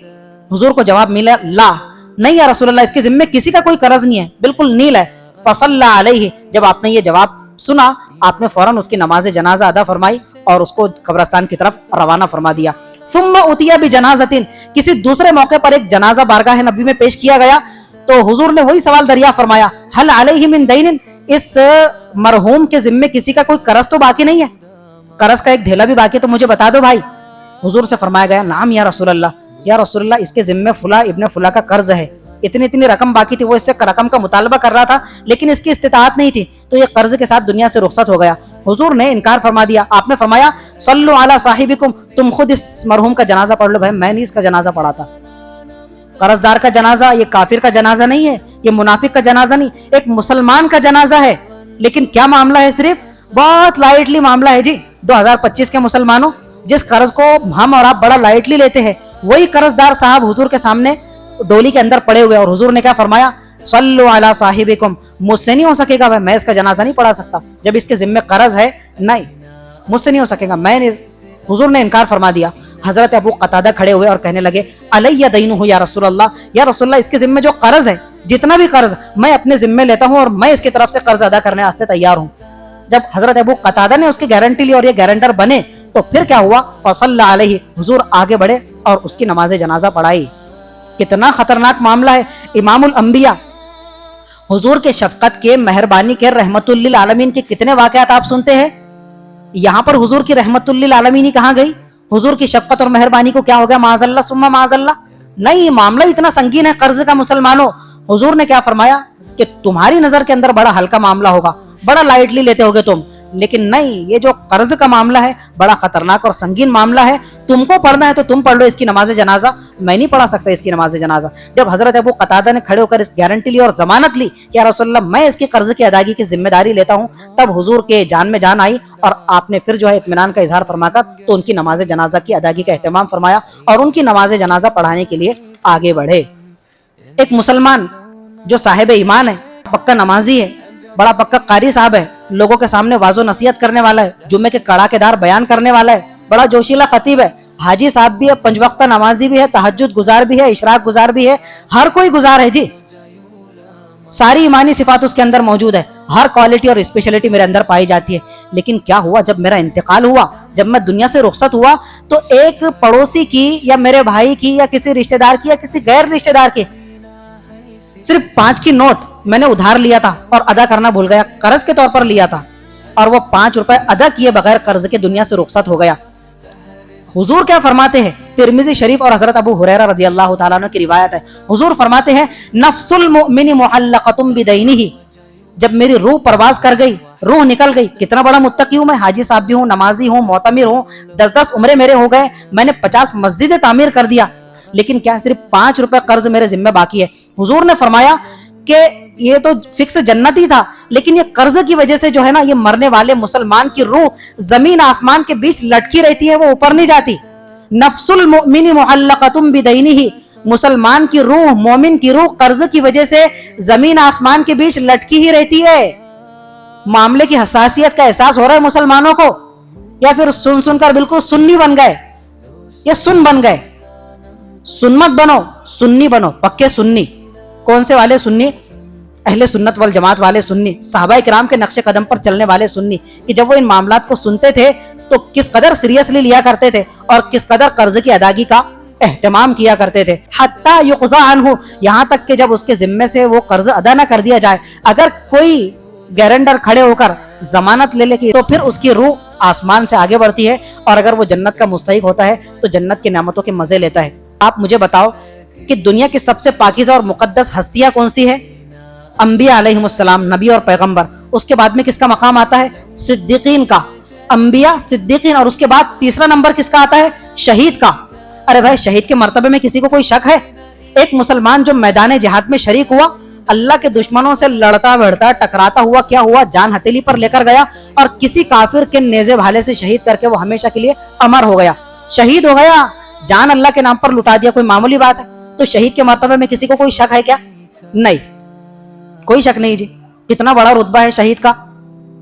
Speaker 1: حضور کو جواب ملا لا، نہیں یا رسول اللہ اس کے ذمے کسی کا کوئی قرض نہیں ہے، بالکل نیل ہے۔ فصلی علیہ، جب آپ نے یہ جواب سنا آپ نے فوراً اس کی نماز جنازہ ادا فرمائی اور اس کو قبرستان کی طرف روانہ فرما دیا۔ ثم اتیا بجنازۃ، کسی دوسرے موقع پر ایک جنازہ بارگاہ نبی میں پیش کیا گیا تو حضور نے وہی سوال دریافت فرمایا هل علیہ من دین، اس مرحوم کے ذمے کسی کا کوئی قرض تو باقی نہیں ہے، قرض کا ایک دھیلا بھی باقی تو مجھے بتا دو بھائی۔ حضور سے فرمایا گیا نعم یا رسول اللہ، یا رسول اللہ اس کے ذمے فلاں ابن فلاں کا قرض ہے، اتنی رقم باقی تھی، وہ اس سے رقم کا مطالبہ کر رہا تھا لیکن اس کی استطاعت نہیں تھی تو یہ قرض کے ساتھ دنیا سے رخصت ہو گیا۔ حضور نے انکار فرما دیا، آپ نے فرمایا صلو علی صاحبکم، تم خود اس مرحوم کا جنازہ پڑھ لو۔ بھائی میں نہیں اس کا جنازہ پڑھا تھا، قرض دار کا جنازہ یہ کافر کا جنازہ نہیں ہے، یہ منافق کا جنازہ نہیں، ایک مسلمان کا جنازہ ہے۔ لیکن کیا معاملہ ہے، صرف بہت لائٹلی معاملہ ہے جی۔ 2025 کے مسلمانوں، جس قرض کو ہم اور آپ بڑا لائٹلی لیتے ہیں وہی قرض دار صاحب حضور کے سامنے ڈولی کے اندر پڑے ہوئے اور حضور نے کیا فرمایا صلو علی صاحبکم، مجھ سے نہیں ہو سکے گا، میں اس کا جنازہ نہیں پڑھا سکتا جب اس کے ذمے قرض ہے، نہیں مجھ سے نہیں ہو سکے گا، میں نے، حضور نے انکار فرما دیا۔ حضرت ابو قتادہ کھڑے ہوئے اور کہنے لگے علیہ دینہ یا رسول اللہ، یا رسول اللہ اس کے ذمے جو قرض ہے، جتنا بھی قرض میں اپنے ذمے لیتا ہوں اور میں اس کی طرف سے قرض ادا کرنے واسطے تیار ہوں۔ جب حضرت ابو قتادہ نے اس کی گارنٹی لی اور یہ گارنٹر بنے تو پھر کیا ہوا؟ فصلی علیہ، حضور آگے بڑھے اور اس کی نماز جنازہ پڑھائی۔ کتنا خطرناک معاملہ ہے۔ امام الانبیاء، حضور کے شفقت کے، مہربانی کے، رحمت للعالمین کے کتنے واقعات آپ سنتے ہیں۔ یہاں پر حضور کی رحمت للعالمین ہی کہاں گئی؟ حضور کی شفقت اور مہربانی کو کیا ہو گیا؟ معاذ اللہ ثم معاذ اللہ۔ نہیں، معاملہ اتنا سنگین ہے قرض کا مسلمانوں۔ حضور نے کیا فرمایا کہ تمہاری نظر کے اندر بڑا ہلکا معاملہ ہوگا، بڑا لائٹلی لیتے ہوگے تم، لیکن نہیں، یہ جو قرض کا معاملہ ہے بڑا خطرناک اور سنگین معاملہ ہے۔ تم کو پڑھنا ہے تو تم پڑھ لو اس کی نماز جنازہ، میں نہیں پڑھا سکتا اس کی نماز جنازہ۔ جب حضرت ابو قتادہ نے کھڑے ہو کر اس گارنٹی لی اور ضمانت لی کہ یا رسول اللہ میں اس کی قرض کی ادائیگی کی ذمہ داری لیتا ہوں، تب حضور کے جان میں جان آئی اور آپ نے پھر جو ہے اطمینان کا اظہار فرما کر تو ان کی نماز جنازہ کی ادائیگی کا اہتمام فرمایا اور ان کی نماز جنازہ پڑھانے کے لیے آگے بڑھے۔ ایک مسلمان جو صاحب ایمان ہے، پکا نمازی ہے، بڑا پکا قاری صاحب ہے، لوگوں کے سامنے واضح و نصیحت کرنے والا ہے، جمعے کے کڑاکے دار بیان کرنے والا ہے، بڑا جوشیلا خطیب ہے، حاجی صاحب بھی ہے، پنج وقتہ نمازی بھی ہے، تہجد گزار بھی ہے، اشراق گزار بھی ہے، ہر کوئی گزار ہے جی۔ ساری ایمانی صفات اس کے اندر موجود ہے، ہر کوالٹی اور اسپیشلٹی میرے اندر پائی جاتی ہے۔ لیکن کیا ہوا؟ جب میرا انتقال ہوا، جب میں دنیا سے رخصت ہوا، تو ایک پڑوسی کی یا میرے بھائی کی یا کسی رشتہ دار کی یا کسی غیر رشتہ دار کی صرف 5 کی نوٹ میں نے ادھار لیا تھا اور ادا کرنا بھول گیا، قرض کے طور پر لیا تھا، اور وہ 5 روپے ادا کیے بغیر قرض کے دنیا سے رخصت ہو گیا۔ حضور کیا فرماتے ہیں؟ ترمذی شریف اور حضرت ابو ہریرہ رضی اللہ تعالیٰ عنہ کی روایت ہے، حضور فرماتے ہیں نفس المؤمن معلقۃ بدینہ، جب میری روح پرواز کر گئی، روح نکل گئی، کتنا بڑا متقی ہوں میں، حاجی صاحب بھی ہوں، نمازی ہوں، معتمر ہوں، 10 عمرے میرے ہو گئے، میں نے 50 مسجدیں تعمیر کر دیا، لیکن کیا صرف 5 روپے قرض میرے ذمہ باقی ہے۔ حضور نے فرمایا کہ یہ تو فکس جنت ہی تھا، لیکن یہ قرض کی وجہ سے جو ہے نا، یہ مرنے والے مسلمان کی روح زمین آسمان کے بیچ لٹکی رہتی ہے، وہ اوپر نہیں جاتی۔ نفس المؤمن معلقۃ بدینہ، مسلمان کی روح، مومن کی روح قرض کی وجہ سے زمین آسمان کے بیچ لٹکی ہی رہتی ہے۔ معاملے کی حساسیت کا احساس ہو رہا ہے مسلمانوں کو، یا پھر سن سن کر بالکل سنی بن گئے، یا سن بن گئے؟ سن مت بنو، سنی بنو، پکے سنی۔ کون سے والے سنی؟ اہل سنت والجماعت والے سنی، صحابہ کرام کے نقش قدم پر چلنے والے سنی، کہ جب وہ ان معاملات کو سنتے تھے تو کس قدر سیریسلی لیا کرتے تھے اور کس قدر قرض کی ادائیگی کا اہتمام کیا کرتے تھے۔ حتیٰ یقضی عنہ، یہاں تک کہ جب اس کے ذمے سے وہ قرض ادا نہ کر دیا جائے، اگر کوئی گارنٹر کھڑے ہو کر ضمانت لے لے تو پھر اس کی روح آسمان سے آگے بڑھتی ہے، اور اگر وہ جنت کا مستحق ہوتا ہے تو جنت کی نعمتوں کے مزے لیتا ہے۔ آپ مجھے بتاؤ کہ دنیا کی سب سے پاکیزہ اور مقدس ہستیاں کون سی ہے؟ انبیاء علیہم السلام، نبی اور پیغمبر۔ اس کے بعد میں کس کا مقام آتا ہے؟ صدیقین کا۔ انبیاء، صدیقین، اور اس کے بعد تیسرا نمبر کس کا آتا ہے؟ شہید کا۔ ارے بھائی، شہید کے مرتبے میں کسی کو کوئی شک ہے؟ ایک مسلمان جو میدان جہاد میں شریک ہوا، اللہ کے دشمنوں سے لڑتا بڑھتا ٹکراتا ہوا، کیا ہوا؟ جان ہتھیلی پر لے کر گیا اور کسی کافر کے نیزے بھالے سے شہید کر کے وہ ہمیشہ کے لیے امر ہو گیا، شہید ہو گیا، جان اللہ کے نام پر لٹا دیا۔ کوئی معمولی بات ہے؟ تو شہید کے مرتبے میں کسی کو کوئی شک ہے کیا؟ نہیں، کوئی شک نہیں جی۔ کتنا بڑا رتبہ ہے شہید کا،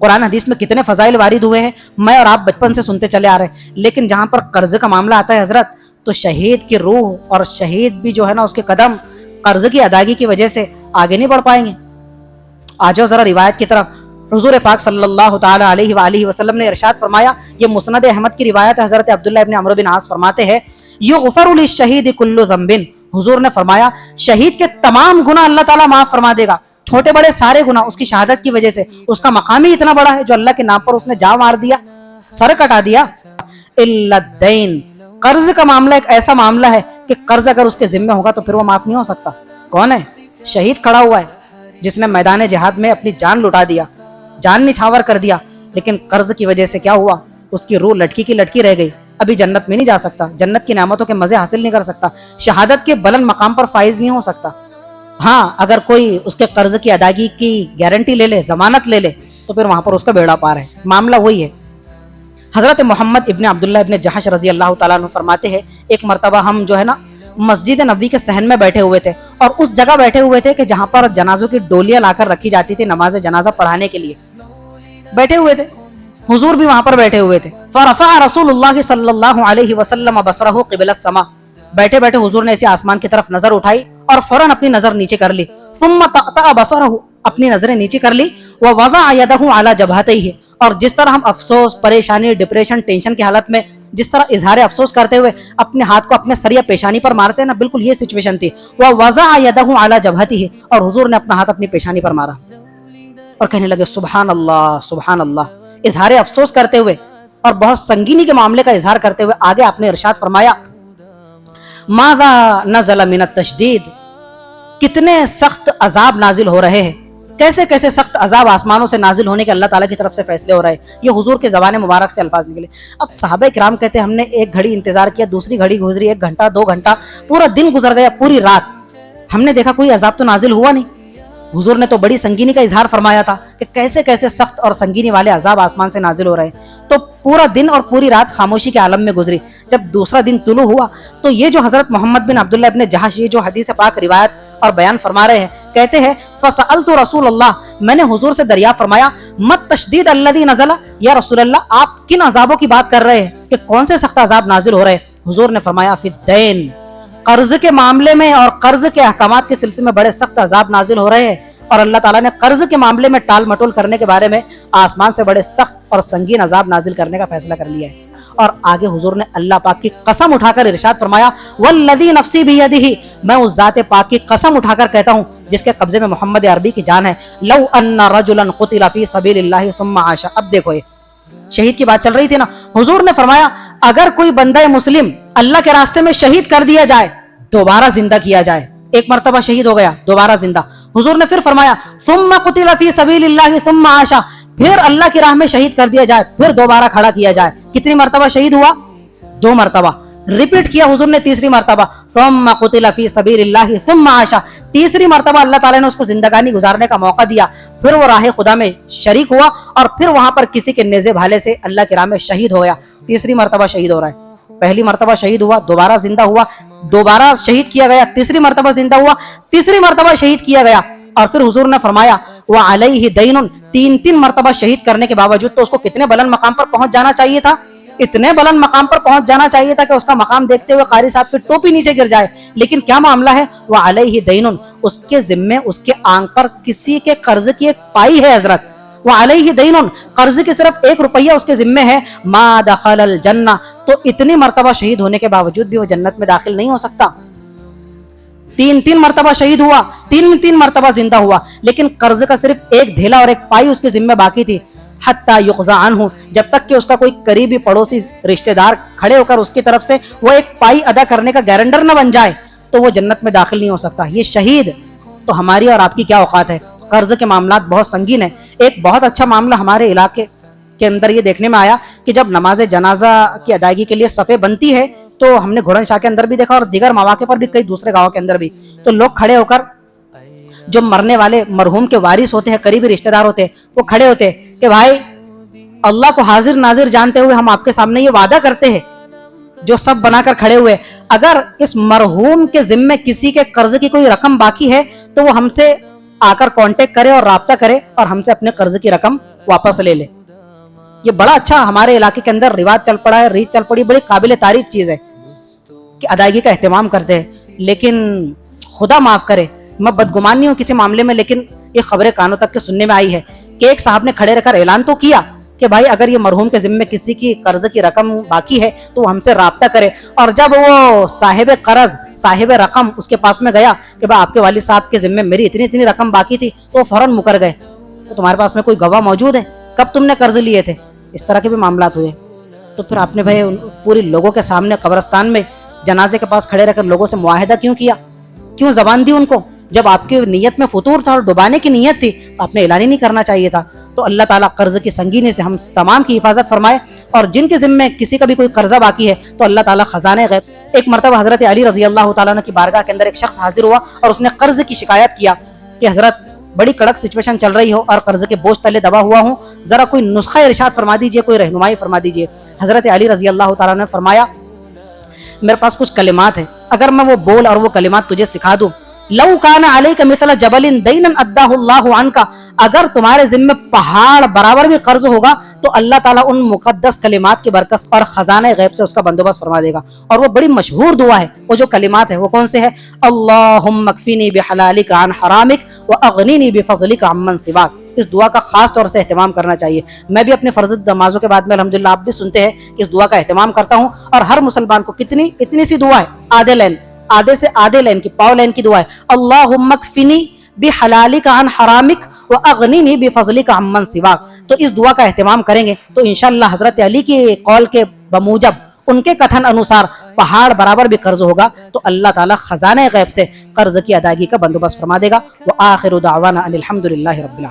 Speaker 1: قرآن حدیث میں کتنے فضائل وارد ہوئے ہیں، میں اور آپ بچپن سے سنتے چلے آ رہے ہیں۔ لیکن جہاں پر قرض کا معاملہ آتا ہے حضرت، تو شہید کی روح اور شہید بھی جو ہے نا، اس کے قدم قرض کی ادائیگی کی وجہ سے آگے نہیں بڑھ پائیں گے۔ آ جاؤ ذرا روایت کی طرف۔ حضور پاک صلی اللہ تعالی علیہ وآلہ وسلم نے ارشاد فرمایا، یہ مسند احمد کی روایت ہے، حضرت عبداللہ ابن عمرو بن عاص فرماتے ہیں یغفر للشہید کل ذنب، حضور نے فرمایا شہید کے تمام گناہ اللہ تعالیٰ معاف فرما دے گا، چھوٹے بڑے سارے گناہ، اس کی شہادت کی وجہ سے۔ اس کا مقام ہی اتنا بڑا ہے جو اللہ کے نام پر اس نے جان مار دیا، سر کٹا دیا۔ الا الدین، قرض کا معاملہ ایک ایسا معاملہ ہے کہ قرض اگر اس کے ذمہ ہوگا تو پھر وہ معاف نہیں ہو سکتا۔ کون ہے؟ شہید کھڑا ہوا ہے جس نے میدان جہاد میں اپنی جان لٹا دیا، جان نچھاور کر دیا، لیکن قرض کی وجہ سے کیا ہوا؟ اس کی روح لٹکی کی لٹکی رہ گئی، ابھی جنت میں نہیں جا سکتا، جنت کی نعمتوں کے مزے حاصل نہیں کر سکتا، شہادت کے بلند مقام پر فائز نہیں ہو سکتا۔ ہاں، اگر کوئی اس کے قرض کی ادائیگی کی گارنٹی لے لے، ضمانت لے لے، تو پھر وہاں پر اس کا بیڑا پار ہے۔ معاملہ وہی ہے۔ حضرت محمد ابن عبداللہ ابن جحش رضی اللہ تعالیٰ عنہ فرماتے ہیں، ایک مرتبہ ہم جو ہے نا مسجد نبوی کے صحن میں بیٹھے ہوئے تھے، اور اس جگہ بیٹھے ہوئے تھے کہ جہاں پر جنازوں کی ڈولیاں لا کر رکھی جاتی تھی نماز جنازہ پڑھانے کے لیے، بیٹھے ہوئے تھے، حضور بھی وہاں پر بیٹھے ہوئے تھے۔ فرفع رسول اللہ صلی اللہ علیہ وسلم بصرہ قبل السماء، بیٹھے بیٹھے حضور نے اسے آسمان کی طرف نظر اٹھائی اور فوراً اپنی نظر نیچے کر لی۔ ثم طأطأ بصرہ، اپنی نظریں نیچے کر لی۔ ووضع یدہ علی جبہتیہ، اور جس طرح ہم افسوس، پریشانی، ڈپریشن، ٹینشن کی حالت میں جس طرح اظہار افسوس کرتے ہوئے اپنے ہاتھ کو اپنے سر یا پیشانی پر مارتے ہیں نا، بالکل یہ سچویشن تھی. وَوَضَعَ يَدَهُ عَلَى جَبْهَتِهِ، اور حضور نے اپنا ہاتھ اپنی پیشانی پر مارا اور کہنے لگے سبحان اللہ سبحان اللہ، اظہار افسوس کرتے ہوئے اور بہت سنگینی کے معاملے کا اظہار کرتے ہوئے. آگے آپ نے ارشاد فرمایا ماذا نزل من التشدید، کتنے سخت عذاب نازل ہو رہے ہیں، کیسے کیسے سخت عذاب آسمانوں سے نازل ہونے کے اللہ تعالیٰ کی طرف سے فیصلے ہو رہے ہیں. یہ حضور کے زبان مبارک سے الفاظ نکلے. اب صحابہ کرام کہتے ہیں ہم نے ایک گھڑی انتظار کیا، دوسری گھڑی گزری، 1 گھنٹہ 2 گھنٹہ، پورا دن گزر گیا، پوری رات، ہم نے دیکھا کوئی عذاب تو نازل ہوا نہیں. حضور نے تو بڑی سنگینی کا اظہار فرمایا تھا کہ کیسے کیسے سخت اور سنگینی والے عذاب آسمان سے نازل ہو رہے ہیں. تو پورا دن اور پوری رات خاموشی کے عالم میں گزری. جب دوسرا دن طلوع ہوا تو یہ جو حضرت محمد بن عبداللہ ابن جہش، یہ جو حدیث پاک روایت اور بیان فرما رہے ہیں، کہتے ہیں فسألت رسول اللہ، میں نے حضور سے دریافت فرمایا مت تشدید الذی نزل، یا رسول اللہ آپ کن عذابوں کی بات کر رہے ہیں کہ کون سے سخت عذاب نازل ہو رہے ہیں؟ حضور نے فرمایا فی الدین، قرض کے معاملے میں اور قرض کے احکامات کے سلسلے میں بڑے سخت عذاب نازل ہو رہے ہیں، اور اللہ تعالیٰ نے قرض کے معاملے میں ٹال مٹول کرنے کے بارے میں آسمان سے بڑے سخت اور سنگین عذاب نازل کرنے کا فیصلہ کر لیا ہے. اور آگے حضور نے اللہ پاک کی قسم اٹھا کر ارشاد فرمایا والذی نفسی بیدہ، میں اس ذات پاک کی قسم اٹھا کر کہتا ہوں جس کے قبضے میں محمد عربی کی جان ہے، لو ان رجلا قتل فی سبیل اللہ ثم عاش. اب دیکھو یہ شہید کی بات چل رہی تھی نا، حضور نے فرمایا اگر کوئی بندہ مسلم اللہ کے راستے میں شہید کر دیا جائے، دوبارہ زندہ کیا جائے، ایک مرتبہ شہید ہو گیا دوبارہ زندہ، حضور نے پھر فرمایا ثم قتل فی سبیل اللہ ثم عاش، پھر اللہ کی راہ میں شہید کر دیا جائے، پھر دوبارہ کھڑا کیا جائے. کتنی مرتبہ شہید ہوا؟ 2 مرتبہ. ریپیٹ کیا حضور نے تیسری مرتبہ ثم قتل فی سبیل اللہ ثم عاش، تیسری مرتبہ اللہ تعالیٰ نے اس کو زندگانی گزارنے کا موقع دیا، پھر وہ راہ خدا میں شریک ہوا اور پھر وہاں پر کسی کے نیزے بھالے سے اللہ کی راہ میں شہید ہو گیا. تیسری مرتبہ شہید ہو رہا ہے. پہلی مرتبہ شہید ہوا، دوبارہ زندہ ہوا، دوبارہ شہید کیا گیا، تیسری مرتبہ زندہ ہوا، تیسری مرتبہ شہید کیا گیا. اور پھر حضور نے فرمایا وعلیہ دین، 3 مرتبہ شہید کرنے کے باوجود تو اس کو کتنے بلند مقام پر پہنچ جانا چاہیے تھا، اتنے بلند مقام پر پہنچ جانا چاہیے تھا کہ اس کا مقام دیکھتے ہوئے قاری صاحب کی ٹوپی نیچے گر جائے. لیکن کیا معاملہ ہے؟ وعلیہ دین، اس کے ذمے، اس کے آنکھ پر کسی کے قرض کی ایک پائی ہے حضرت. وعلیہ دین، قرض کی صرف 1 روپیہ اس کے ذمے ہے. ما دخل الجنہ، تو اتنی مرتبہ شہید ہونے کے باوجود بھی وہ جنت میں داخل نہیں ہو سکتا. 3 مرتبہ شہید ہوا، 3 مرتبہ زندہ ہوا، لیکن قرض کا صرف 1 دھیلا اور 1 پائی اس کے ذمہ باقی تھی. حتی یقضى عنہ، جب تک کہ اس کا کوئی قریبی پڑوسی رشتہ دار کھڑے ہو کر اس کی طرف سے وہ 1 پائی ادا کرنے کا گارنٹر نہ بن جائے تو وہ جنت میں داخل نہیں ہو سکتا. یہ شہید تو ہماری اور آپ کی کیا اوقات ہے. قرض کے معاملات بہت سنگین ہیں. ایک بہت اچھا معاملہ ہمارے علاقے کے اندر یہ دیکھنے میں آیا کہ جب نماز جنازہ کی ادائیگی کے لیے صفیں بنتی ہے تو ہم نے گھوڑن شاہ کے اندر بھی دیکھا اور دیگر مواقع پر بھی کئی دوسرے گاؤں کے اندر بھی، تو لوگ کھڑے ہو کر جو مرنے والے مرحوم کے وارث ہوتے ہیں، قریبی رشتہ دار ہوتے ہیں، وہ کھڑے ہوتے ہیں کہ بھائی اللہ کو حاضر ناظر جانتے ہوئے ہم آپ کے سامنے یہ وعدہ کرتے ہیں، جو سب بنا کر کھڑے ہوئے، اگر اس مرحوم کے ذمے کسی کے قرض کی کوئی رقم باقی ہے تو وہ ہم سے آ کر کانٹیکٹ کرے اور رابطہ کرے اور ہم سے اپنے قرض کی رقم واپس لے لے. یہ بڑا اچھا ہمارے علاقے کے اندر رواج چل پڑا ہے، ریت چل پڑی، بڑی قابل تعریف چیز ہے کہ ادائیگی کا اہتمام کرتے ہیں. لیکن خدا معاف کرے، میں بدگمان نہیں ہوں کسی معاملے میں، لیکن یہ خبریں کانوں تک کے سننے میں آئی ہے کہ ایک صاحب نے کھڑے رہ کر اعلان تو کیا کہ بھائی اگر یہ مرحوم کے ذمے کسی کی قرض کی رقم باقی ہے تو وہ ہم سے رابطہ کرے. اور جب وہ صاحب قرض، صاحب رقم اس کے پاس میں گیا کہ بھائی آپ کے والد صاحب کے ذمے میری اتنی رقم باقی تھی، تو وہ فوراً مکر گئے. تو تمہارے پاس میں کوئی گواہ موجود ہے؟ کب تم نے قرض لیے تھے؟ اس طرح کے بھی معاملات ہوئے. تو پھر آپ نے بھائی پوری لوگوں کے سامنے قبرستان میں جنازے کے پاس کھڑے رہ کر لوگوں سے معاہدہ کیوں کیا؟ کیوں زبان دی ان کو؟ جب آپ کی نیت میں فطور تھا اور ڈبانے کی نیت تھی تو آپ نے اعلان ہی نہیں کرنا چاہیے تھا. تو اللہ تعالیٰ قرض کی سنگینی سے ہم تمام کی حفاظت فرمائے، اور جن کے ذمے کسی کا بھی کوئی قرضہ باقی ہے تو اللہ تعالیٰ خزانے غیب. ایک مرتبہ حضرت علی رضی اللہ تعالیٰ عنہ کی بارگاہ کے اندر ایک شخص حاضر ہوا اور اس نے قرض کی شکایت کیا کہ حضرت بڑی کڑک سچویشن چل رہی ہو اور قرض کے بوجھ تلے دبا ہوا ہوں، ذرا کوئی نسخہ ارشاد فرما دیجئے، کوئی رہنمائی فرما دیجئے. حضرت علی رضی اللہ تعالیٰ نے فرمایا میرے پاس کچھ کلمات ہیں، اگر میں وہ بول اور وہ کلمات تجھے سکھا دوں، لو کان علیک مثل جبل دینا اداہ اللہ عنک، اگر تمہارے ذمہ پہاڑ برابر بھی قرض ہوگا تو اللہ تعالیٰ ان مقدس کلمات کی برکت اور خزانہ غیب سے اس کا بندوبست فرما دے گا. اور وہ بڑی مشہور دعا ہے. وہ جو کلمات ہیں وہ کون سے ہیں؟ اللہم اکفینی بحلالک عن حرامک واغنینی بفضلک عمن سواک. اس دعا کا خاص طور سے اہتمام کرنا چاہیے۔ میں بھی اپنے فرض نمازوں کے بعد میں الحمدللہ آپ بھی سنتے ہیں کہ اس دعا کا اہتمام کرتا ہوں، اور ہر مسلمان کو اتنی سی دعا ہے، آدھے سے آدھے لین کی، پاؤ لین کی دعا ہے، اللہم اکفنی بحلالک عن حرامک واغننی بفضلک عمن سواک۔ تو اس دعا کا اہتمام کریں گے تو انشاءاللہ حضرت علی کی قول کے بموجب، ان کے کتھن انوسار پہاڑ برابر بھی قرض ہوگا تو اللہ تعالیٰ خزانہ غیب سے قرض کی ادائیگی کا بندوبست فرما دے گا۔ وآخر دعوانا ان الحمدللہ رب العالمین۔